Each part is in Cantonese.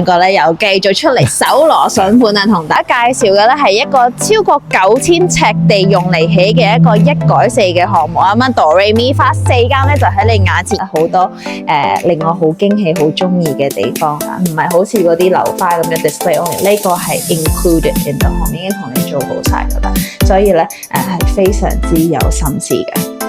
兩個咧又繼續出嚟搜羅筍盤啊，同大家介紹嘅咧係一個超過9000尺地用嚟起嘅一個一改四嘅項目啊！咁哆唻咪花4間咧就喺你眼前，好多令我好驚喜、好中意嘅地方啊！唔係好似嗰啲樓花咁樣 display only， 呢個係 included in the home， 已經同你做好晒噶啦，所以咧係非常之有心思嘅。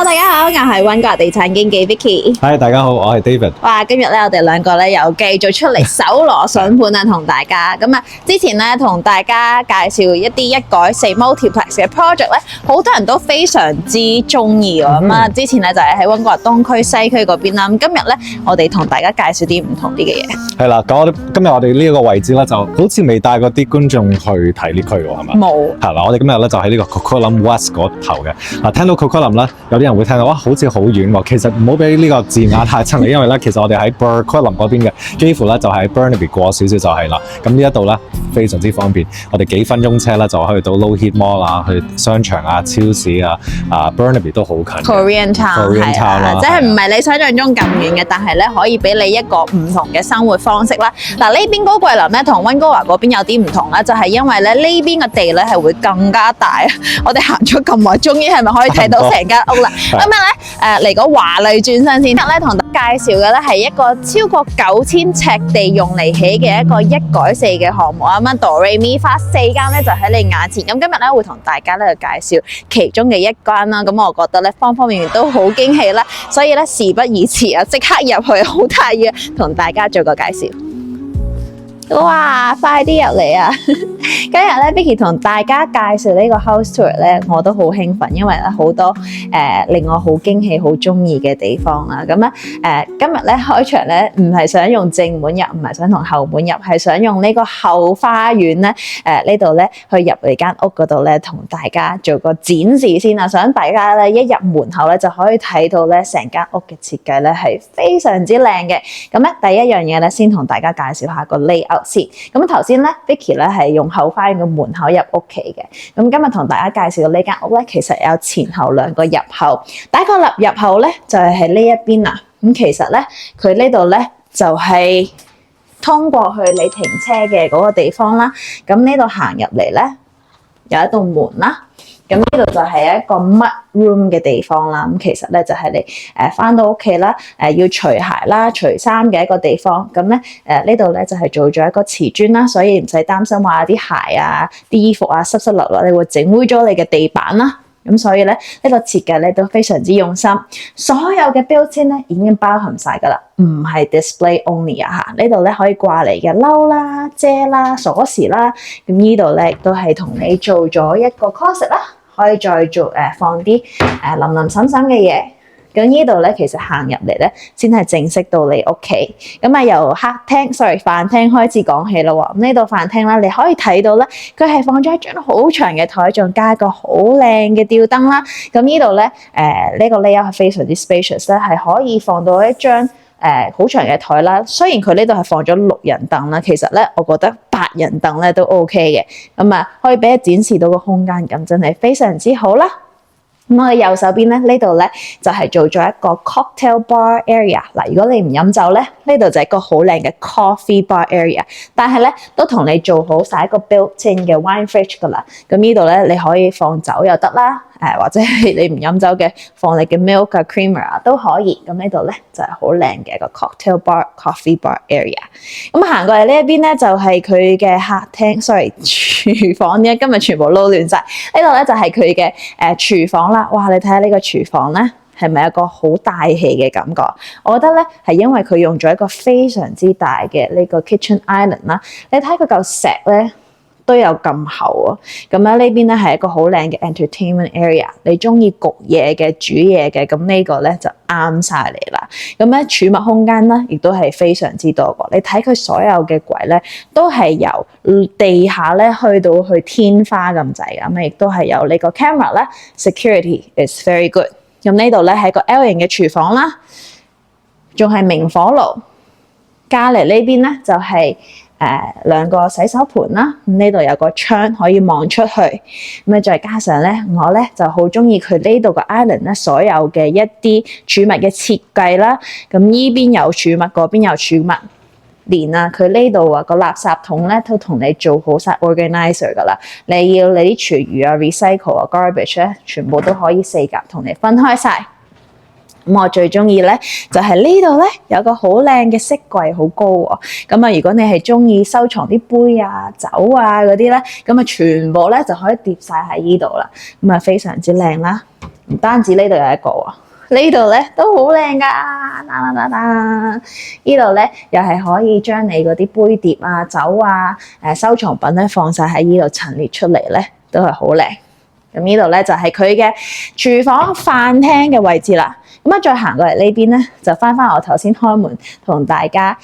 大家好，我係溫哥華地產經紀 Vicky。Hi， 大家好，我係 David。哇，今日咧我哋兩個咧又繼續出嚟搜羅筍盤啊，同大家咁啊，之前咧同大家介紹一啲一改四 multiplex 嘅 project 咧，好多人都非常之中意喎。咁啊，之前咧就係喺溫哥華東區、西區嗰邊啦。咁今日咧，我哋同大家介紹啲唔同啲嘅嘢。係啦，咁今日我哋呢一個位置咧，就好似未帶嗰啲觀眾去睇呢區喎，係咪？冇。係啦，我哋今日咧就喺呢個 Coquitlam West 嗰頭嘅。嗱，聽到 Coquitlam 咧，有啲人會聽到哇，好似好遠喎。其實唔好俾呢個字眼太親你，因為咧，其實我哋喺 Coquitlam 嗰邊嘅，幾乎咧就喺 Burnaby 過少少就係啦。咁呢一度咧非常之方便，我哋幾分鐘車咧就可以到 Lougheed Mall 啊，去商場啊、超市啊、Burnaby 都好近。Korean Town 係啦，即係唔係你想象中咁遠嘅，但係咧可以俾你一個唔同嘅生活方式啦。嗱，呢邊高貴林咧同溫哥華嗰邊有啲唔同啦，就係因為咧呢邊嘅地咧係會更加大。我哋行咗咁耐，終於係咪可以睇到成間屋啦？咁樣咧嚟個華麗轉身先，今日咧同大家介紹嘅咧係一個超過9000尺地用嚟起嘅一個一改四嘅項目啊！咁哆唻咪花4間咧就喺你眼前。咁今日咧會同大家咧去介紹其中嘅一間啦。咁我覺得咧方方面面都好驚喜啦，所以咧事不宜遲啊，即刻入去，好大嘅同大家做個介紹。哇！快啲入嚟啊！今日咧 Vicky 同大家介紹呢個 house tour 咧，我都好興奮，因為咧好多令我好驚喜、好中意嘅地方啦。咁咧今日咧開場咧唔係想用正門入，唔係想同後門入，係想用呢個後花園咧呢度咧去入嚟間屋嗰度咧，同大家做個展示先啊！想大家咧一入門口咧就可以睇到咧成間屋嘅設計咧係非常之靚嘅。咁咧第一樣嘢咧先同大家介紹下個 layout。咁頭先咧 Vicky 咧係用後花園嘅門口入屋企嘅，咁今日同大家介紹嘅呢間屋咧，其實有前後2個入口，第一個入口咧就係喺呢一邊啦。咁其實咧佢呢度咧就係通過去你停車嘅嗰個地方啦。咁呢度行入嚟咧有一道門啦。咁呢度就係一個 mud room 嘅地方啦。咁其實咧就係你返到屋企啦，要除鞋啦、除衫嘅一個地方。咁咧呢度咧就係做咗一個瓷磚啦，所以唔使擔心話啲鞋啊、啲衣服啊濕濕立立，你會整污咗你嘅地板啦。咁所以咧呢個設計咧都非常之用心，所有嘅標籤咧已經包含晒㗎啦，唔係 display only 啊嚇。呢度咧可以掛嚟嘅褸啦、遮啦、鎖匙啦。咁呢度咧亦都係同你做咗一個 closet 啦，可以再做放啲淋淋滲滲嘅嘢。咁呢度咧，其實行入嚟咧，先係正式到你屋企。咁啊，由飯廳開始講起咯喎。咁呢度飯廳咧，你可以睇到咧，佢係放咗一張好長嘅台，仲加一個好靚嘅吊燈啦。咁呢度咧，呢個 layout 係非常之 spacious 咧，係可以放到一張好長嘅台啦。雖然佢呢度係放咗6人凳啦，其實咧，我覺得8人凳咧都 OK 嘅。咁啊，可以俾你展示到個空間感，真係非常之好啦。咁我哋右手邊咧，呢度咧就係做咗一個 cocktail bar area。嗱，如果你唔飲酒咧，呢度就係一個好靚嘅 coffee bar area。但係咧都同你做好晒一個 built-in 嘅 wine fridge 噶啦。咁呢度咧你可以放酒又得啦，或者係你唔飲酒嘅放你嘅 milk 啊 creamer 啊都可以。咁呢度咧就係好靚嘅一個 cocktail bar coffee bar area。咁行過嚟呢一邊咧就係佢嘅客廳廚房咧，今日全部撈亂晒。呢度咧就係佢嘅廚房啦。哇！你睇下呢個廚房咧，係咪一個好大氣嘅感覺？我覺得咧係因為佢用咗一個非常之大嘅呢個 kitchen island 啦。你睇佢嚿石咧都有咁厚啊！咁咧呢邊咧係一個好靚嘅 entertainment area。你中意焗嘢嘅、煮嘢嘅，咁呢個咧就啱晒你啦。咁咧儲物空間咧亦都係非常之多個。你睇佢所有嘅櫃咧，都係由地下咧去到去天花咁滯。咁亦都係有呢個 camera 咧 ，security is very good。咁呢度咧係一個 L 型嘅廚房啦，仲係明火爐。隔離呢邊咧就係兩個洗手盆啦，呢度有個窗可以望出去，咁再加上咧，我咧就好中意佢呢度個 island 咧所有嘅一啲儲物嘅設計啦，咁依邊有儲物，嗰邊有儲物，連佢呢度個垃圾桶咧都同你做好晒 organizer 噶啦，你要你啲廚餘recycle garbage 咧，全部都可以4格同你分開晒。咁我最中意咧就係呢度咧有個好靚嘅飾櫃，好高喎。咁如果你係中意收藏啲杯啊、酒啊嗰啲咧，咁全部咧就可以疊晒喺呢度啦。咁非常之靚啦。唔單止呢度有一個喎，呢度咧都好靚噶。呢度咧又係可以將你嗰啲杯碟啊、酒啊、收藏品咧放晒喺呢度陳列出嚟咧，都係好靚。咁呢度咧就係佢嘅廚房飯廳嘅位置啦。咁再行過嚟呢邊咧，就翻我頭先開門同大家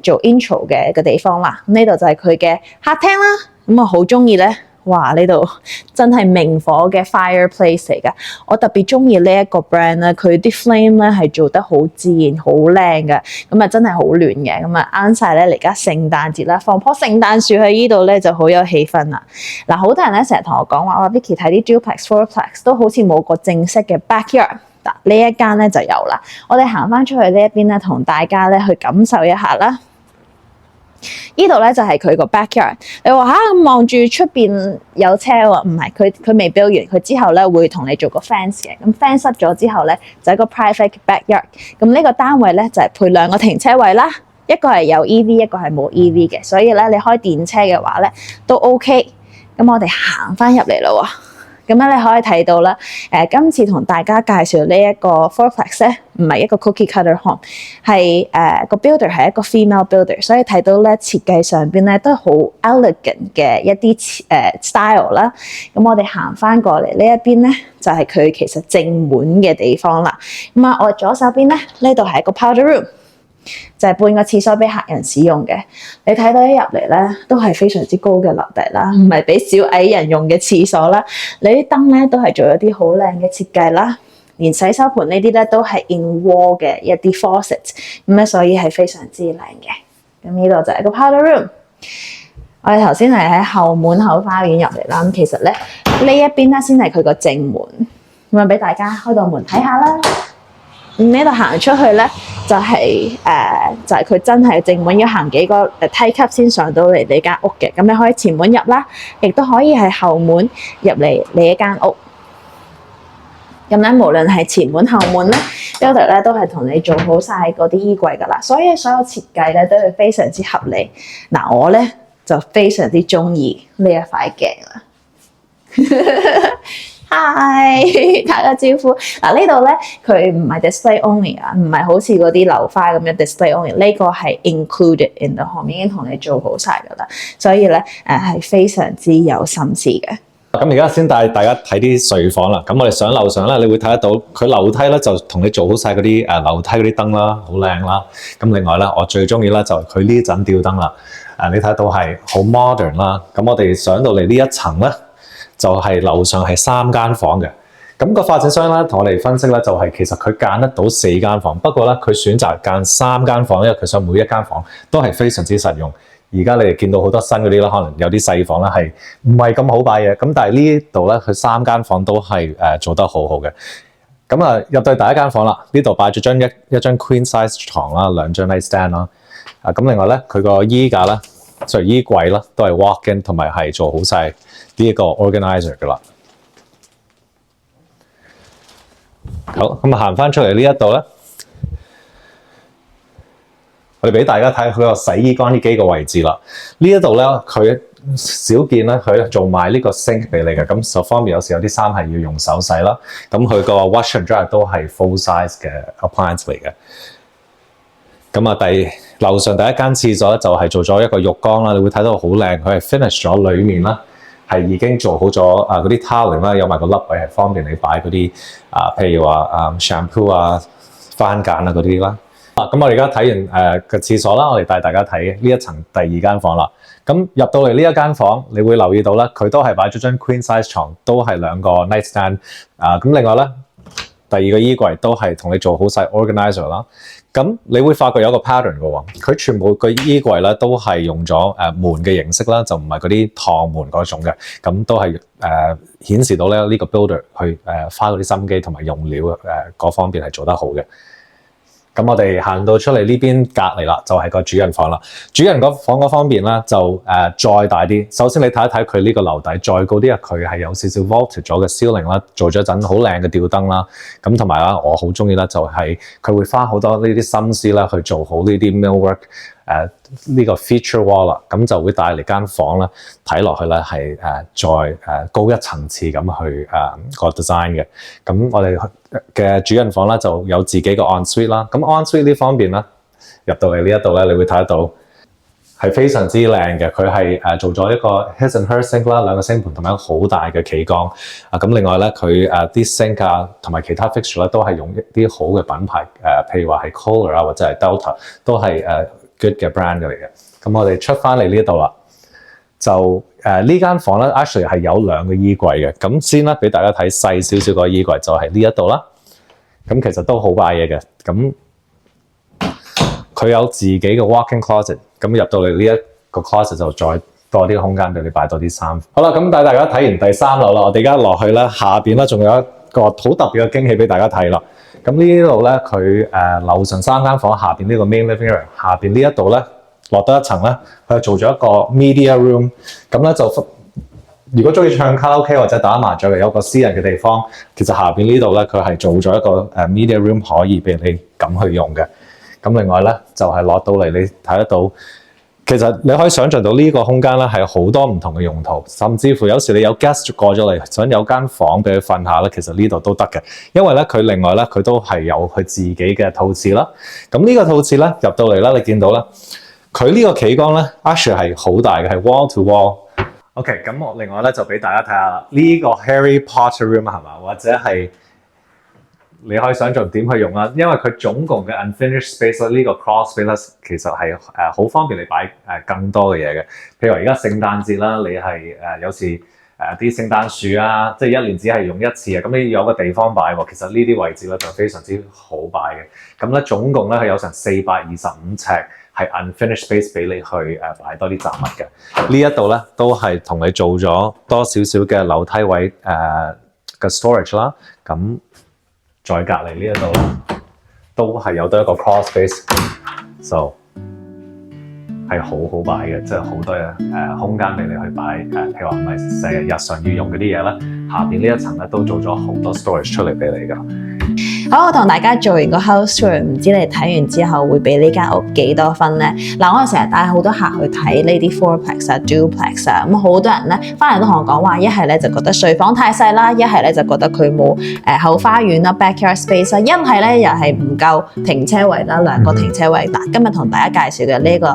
做 intro 嘅個地方啦。呢度就係佢嘅客廳啦。咁我好中意咧，哇！呢度真係明火嘅 fireplace 嚟㗎。我特別中意呢一個 brand 咧，佢啲 flame 咧係做得好自然、好靚嘅。咁真係好暖嘅。咁啱晒咧，而家聖誕節啦，放棵聖誕樹喺呢度咧就好有氣氛啦。嗱，好多人咧成日同我講話，Vicky 睇啲 duplex、fourplex 都好似冇個正式嘅 backyard。嗱，呢一間咧就有啦。我哋行翻出去呢一邊咧，同大家咧去感受一下啦。呢度咧就係佢個 backyard。你話嚇，望住出邊有車喎？唔係，佢未 build 完，佢之後咧會同你做個 fence 嘅。咁 fence 塞咗之後咧，就係個 private backyard。咁呢個單位咧就係配2個停車位啦，一個係有 EV， 一個係冇 EV 嘅。所以咧你開電車嘅話咧都 OK。咁我哋行翻入嚟啦喎。咁咧你可以睇到啦，今次同大家介紹呢一個 fourplex 咧，唔係一個 cookie cutter home， 係個 builder 係一個 female builder， 所以睇到咧設計上邊咧都係好 elegant 嘅一啲style 啦。咁我哋行翻過嚟呢一邊咧，就係佢其實正門嘅地方啦。咁我左手邊咧，呢度係一個 powder room。就係半個廁所俾客人使用嘅。你睇到一入嚟咧，都係非常之高嘅樓底啦，唔係俾小矮人用嘅廁所啦。你啲燈咧都係做一啲好靚嘅設計啦，連洗手盆呢啲咧都係 in wall 嘅一啲 faucet， 咁咧所以係非常之靚嘅。咁呢度就係個 powder room。我哋頭先係喺後門口花園入嚟啦，咁其實咧呢一邊咧先係佢個正門，咁啊俾大家開道門睇下啦。呢度行出去咧，就係佢真係正門，要行幾個梯級先上到嚟你間屋嘅。咁你可以前門入啦，亦都可以係後門入嚟你一間屋。咁咧，無論係前門後門咧 builder 咧都係同你做好晒嗰啲衣櫃噶啦，所以所有設計咧都係非常之合理。嗱，我咧就非常之中意呢一塊鏡啦。Hi， 打個招呼。嗱，呢度咧佢唔係 display only 啊，唔係好似嗰啲樓花咁樣 display only。呢個係 included in the home， 已經同你做好晒噶啦，所以咧係非常之有心思嘅。咁而家先帶大家睇啲睡房啦。咁我哋上樓上咧，你會睇得到佢樓梯咧就同你做好晒嗰啲樓梯嗰啲燈啦，好靚啦。咁另外咧，我最中意咧就係佢呢盞吊燈啦。你睇到係好 modern 啦。咁我哋上到嚟呢一層咧，就係樓上係3間房嘅。咁個發展商咧同我哋分析咧，就係其實佢間得到4間房，不過咧佢選擇間3間房，因為佢想每一間房都係非常之實用。而家你哋見到好多新嗰啲啦，可能有啲細房咧係唔係咁好擺嘅，咁但係呢度咧佢3間房都係做得好好嘅。咁入到第一間房啦，呢度擺咗一張 queen size 床啦，2張 nightstand 啦。咁另外咧佢個衣架啦，衣櫃啦都係 walk in 同埋係做好晒呢一個 organizer 噶啦。好，咁行翻出嚟呢一度咧。我哋俾大家睇佢個洗衣乾衣機個位置啦。呢一度咧，佢少見咧，佢做埋呢個 sink 俾你嘅，咁就方便有時有啲衫係要用手洗啦。咁佢個 wash and dry 都係 full size 嘅 appliance 嚟嘅。咁樓上第一間廁所咧就係做咗一個浴缸啦，你會睇到好靚，佢係 finish 咗裡面啦，係已經做好咗嗰啲 tiling 啦，有埋個粒位係方便你擺嗰啲譬如話shampoo 啊、番梘啊嗰啲啦。咁我哋而家睇完個廁所啦，我哋帶大家睇呢一層第2間房啦。咁入到嚟呢一間房，你會留意到咧，佢都係擺咗張 queen size 床，都係2個 nightstand。咁另外咧，第二個衣櫃都係同你做好晒 organizer 啦。咁你會發覺有一個 pattern 嘅喎，佢全部個衣櫃咧都係用咗門嘅形式啦，就唔係嗰啲趟門嗰種嘅，咁都係顯示到咧呢個 builder 去花嗰啲心機同埋用料嗰方面係做得好嘅。咁我哋行到出嚟呢邊隔離啦，就係個主人房啦。主人房嗰方面咧就再大啲。首先你睇一睇佢呢個樓底再高啲啊，佢係有少少 vaulted 咗嘅 ceiling 啦，做咗陣好靚嘅吊燈啦。咁同埋啦，我好中意咧就係佢會花好多呢啲心思啦去做好呢啲 millwork。呢個 feature wall 啦，咁就會帶嚟間房咧，睇落去咧係再高一層次咁去個 design 嘅。咁我哋嘅主人房咧就有自己個 ensuite 啦。咁 ensuite 呢方面咧入到嚟呢一度咧，你會睇得到係非常之靚嘅。佢係做咗一個 his and her sink 啦，兩個星盤同埋一個好大嘅企缸。咁另外咧佢啲 sink 啊同埋其他 fixture 咧都係用一啲好嘅品牌譬如話係 Kohler 啊或者係 Delta 都係good 嘅 brand 嚟嘅。咁我哋出翻嚟呢度啦，就呢間房咧 actually 係有兩個衣櫃嘅。咁先啦，俾大家睇細少少個衣櫃，就係呢一度啦。咁其實都好擺嘢嘅。咁佢有自己嘅 walk-in closet。咁入到嚟呢一個 closet 就再多啲空間俾你擺多啲衫。好啦，咁帶大家睇完第3樓啦，我哋而家落去咧，下邊咧仲有一個好特別嘅驚喜俾大家睇啦。咁呢度咧，佢樓上3間房，下邊呢個 main living area， 下邊呢一度咧落多一層咧，佢做咗一個 media room。咁咧就如果中意唱卡拉 OK 或者打麻雀嘅，有個私人嘅地方，其實下邊呢度咧佢係做咗一個media room 可以俾你咁去用嘅。咁另外咧就係落到嚟你睇得到。其實你可以想像到呢個空間咧係好多唔同嘅用途，甚至乎有時你有 guest 過咗嚟，想有間房俾佢瞓下咧，其實呢度都得嘅。因為咧佢另外咧佢都係有佢自己嘅套廁啦。咁呢個套廁咧入到嚟啦，你見到啦，佢呢個企缸咧 actually 係好大嘅，係 wall to wall。OK， 咁我另外咧就俾大家睇下啦，呢個 Harry Potter room 係嘛，或者係你可以想像點去用啦，因為佢總共嘅 unfinished space 呢個 cross space 其實係好方便你擺更多嘅嘢嘅。譬如話而家聖誕節啦，你係有時啲聖誕樹啊，即係1年只係用一次啊，咁你有個地方擺喎，其實呢啲位置咧就非常之好擺嘅。咁咧總共咧係有成425尺係 unfinished space 俾你去擺多啲雜物嘅。呢一度咧都係同你做咗多少少嘅樓梯位嘅 storage 啦。咁再隔離呢一度都係有多一個 cross space，so 係好好擺嘅，即係好多空間俾你去擺譬如話唔係成日常要用嗰啲嘢啦，下邊呢一層咧都做咗好多 storage 出嚟俾你㗎。好，我同大家做完個 house tour，唔知你睇完之後會俾呢間屋幾多分咧？嗱，我哋成日帶好多客去睇呢啲 fourplex 啊、duplex 啊，咁好多人咧翻嚟都同我講話，一係咧就覺得睡房太細啦，一係咧就覺得佢冇後花園啦、backyard space 啦，一係咧又係唔夠停車位啦，兩個停車位。嗱，今日同大家介紹嘅呢個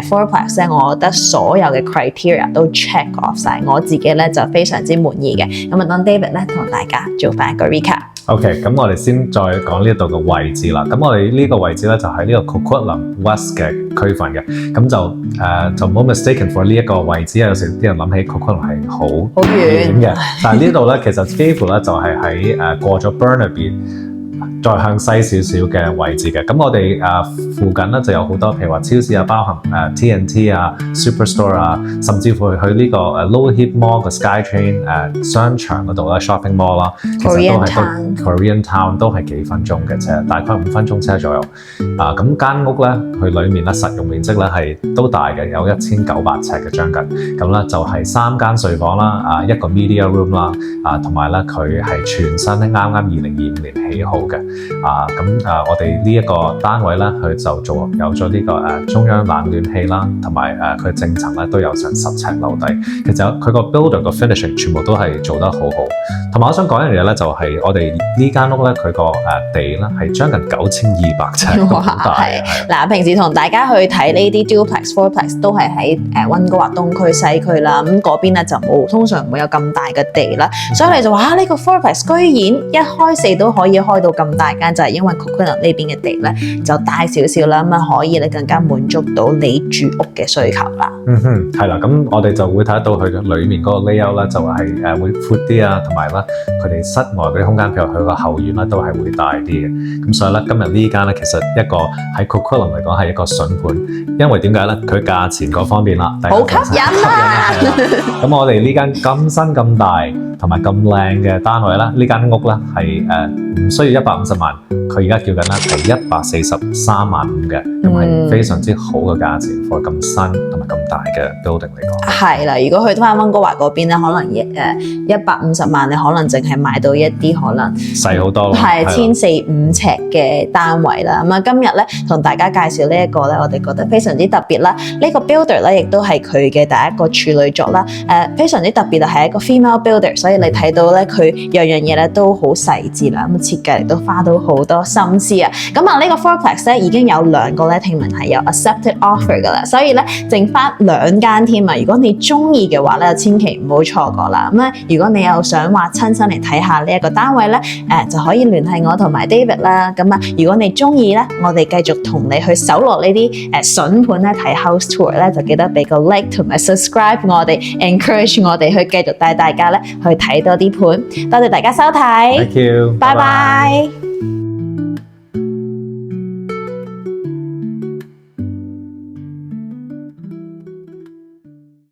fourplex 咧，我覺得所有嘅 criteria 都 check off 晒，我自己咧就非常之滿意嘅。咁啊，等 David 咧同大家做翻一個 recap。OK，咁我哋先再講呢度嘅位置啦。咁我哋呢個位置咧就喺呢個 Coquitlam West 嘅區份嘅。咁就冇 mistaken for 呢一個位置，有時啲人諗起 Coquitlam 係好遠嘅，但係呢度咧其實幾乎咧就係喺過咗 Burnaby 再向西少少嘅位置嘅。咁我哋附近咧就有好多譬如話超市啊，包含TNT 啊、Superstore 啊，甚至乎去呢個Lower Heath Mall 嘅 SkyTrain 商場嗰度啦 Shopping Mall 啦，其實都係Korean Town 都係幾分鐘嘅車，大概5分鐘車左右。咁間屋咧，佢裡面咧實用面積咧係都大嘅，有1900尺嘅將近。咁咧就係3間睡房啦，一個 media room 啦，同埋咧佢係全新咧啱啱2025年起好嘅。我哋呢一個單位咧，佢就有咗呢個中央冷暖氣啦，同埋佢正層咧都有成10尺樓底。其實佢個 builder 個 finishing 全部都係做得好好。同埋我想講一樣嘢咧，就係我哋呢間屋咧，佢個地咧係將近9200尺，好大嘅。嗱，平時同大家去睇呢啲 duplex、fourplex 都係喺溫哥華東區、西區啦，咁嗰邊咧就冇，通常唔會有咁大嘅地啦，所以你就話呢個 fourplex 居然一開4都可以開到咁大間，就係因為 Coquitlam 呢邊嘅地咧就大少少啦，咁啊可以咧更加滿足到你住屋嘅需求啦。係啦，咁我哋就會睇得到佢裏面嗰個 layout 啦，就係會闊啲啊，同埋啦佢哋室外嗰啲空間，譬如佢個後院啦，都係會大啲嘅。咁所以咧，今日呢間咧其實一個喺 Coquitlam 嚟講係一個筍盤，因為點解咧？佢價錢嗰方面啦，好吸引啊！咁我哋呢間咁新咁大同埋咁靚嘅單位啦，呢間屋咧係唔需要150萬，佢而家叫緊咧係143萬5嘅，咁係非常之好嘅價錢，for 咁新同埋咁大嘅 building 嚟講。係啦，如果去翻溫哥華嗰邊咧，可能150萬，你可能淨係買到一啲可能細好多，係1400-1500尺嘅單位啦。咁啊，今日咧同大家介紹呢一個咧，我哋覺得非常之特別啦。呢個 builder 咧，亦都係佢嘅第一個處女作啦。非常之特別啊，係一個 female builder，所以你睇到咧佢樣樣嘢咧都好細緻啦。咁設計亦都花到好多心思啊。咁啊，呢個 fourplex 咧已經有2個咧，聽聞係有 accepted offer 噶啦，所以咧剩翻2間添啊。如果你中意嘅話咧，千祈唔好錯過啦。咁咧，如果你又想話親身嚟睇下呢一個單位咧，就可以聯繫我同埋 David 啦。咁啊，如果你中意咧，我哋繼續同你去搜羅呢啲筍盤咧，睇 house tour 咧，就記得俾個 like 同埋 subscribe 我哋 ，encourage 我哋去繼續帶大家咧去睇多啲盤。多謝大家收睇， Thank you，拜拜。